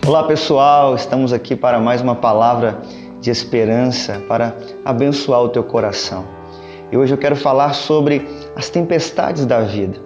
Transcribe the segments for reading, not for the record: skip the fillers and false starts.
Olá pessoal, estamos aqui para mais uma palavra de esperança para abençoar o teu coração. E hoje eu quero falar sobre as tempestades da vida.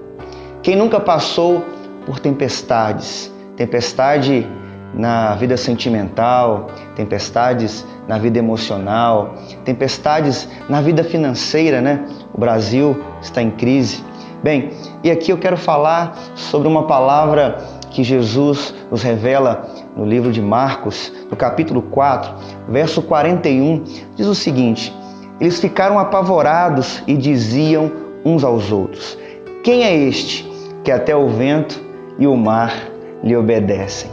Quem nunca passou por tempestades? Tempestade na vida sentimental, tempestades na vida emocional, tempestades na vida financeira, né? O Brasil está em crise. Bem, e aqui eu quero falar sobre uma palavra que Jesus nos revela no livro de Marcos, no capítulo 4, verso 41, diz o seguinte: eles ficaram apavorados e diziam uns aos outros: quem é este que até o vento e o mar lhe obedecem?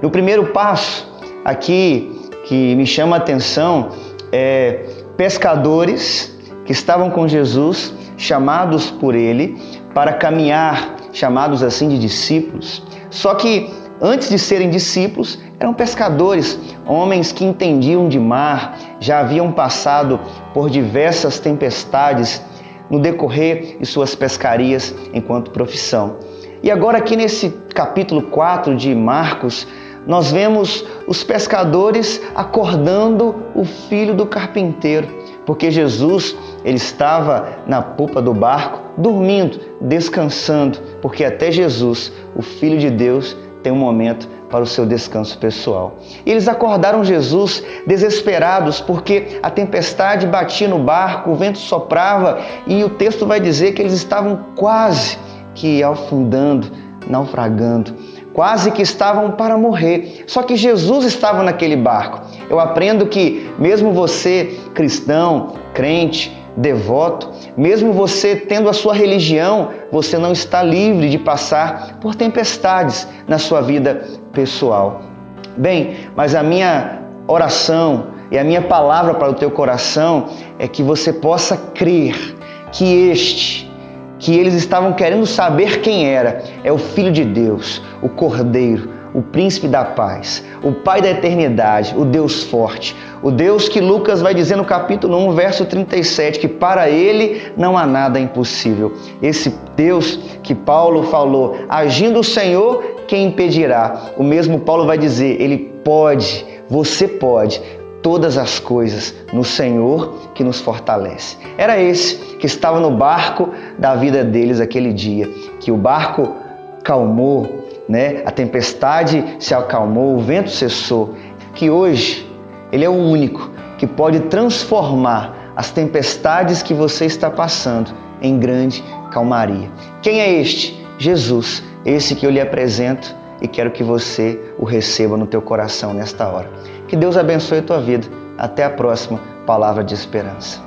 No primeiro passo aqui que me chama a atenção é pescadores que estavam com Jesus, chamados por ele para caminhar, chamados assim de discípulos. Só que antes de serem discípulos, eram pescadores, homens que entendiam de mar, já haviam passado por diversas tempestades no decorrer de suas pescarias enquanto profissão. E agora aqui nesse capítulo 4 de Marcos, nós vemos os pescadores acordando o filho do carpinteiro, porque Jesus, ele estava na popa do barco, dormindo, descansando, porque até Jesus, o Filho de Deus, tem um momento para o seu descanso pessoal. E eles acordaram Jesus desesperados, porque a tempestade batia no barco, o vento soprava, e o texto vai dizer que eles estavam quase que afundando, naufragando, quase que estavam para morrer. Só que Jesus estava naquele barco. Eu aprendo que mesmo você, cristão, crente, devoto, mesmo você tendo a sua religião, você não está livre de passar por tempestades na sua vida pessoal. Bem, mas a minha oração e a minha palavra para o teu coração é que você possa crer que eles estavam querendo saber quem era, é o Filho de Deus, o Cordeiro, o Príncipe da Paz, o Pai da Eternidade, o Deus forte, o Deus que Lucas vai dizer no capítulo 1, verso 37, que para Ele não há nada impossível. Esse Deus que Paulo falou, agindo o Senhor, quem impedirá? O mesmo Paulo vai dizer, Ele pode, você pode, todas as coisas no Senhor que nos fortalece. Era esse que estava no barco da vida deles aquele dia, que o barco calmou, né? A tempestade se acalmou, o vento cessou, que hoje Ele é o único que pode transformar as tempestades que você está passando em grande calmaria. Quem é este? Jesus, esse que eu lhe apresento e quero que você o receba no teu coração nesta hora. Que Deus abençoe a tua vida. Até a próxima palavra de esperança.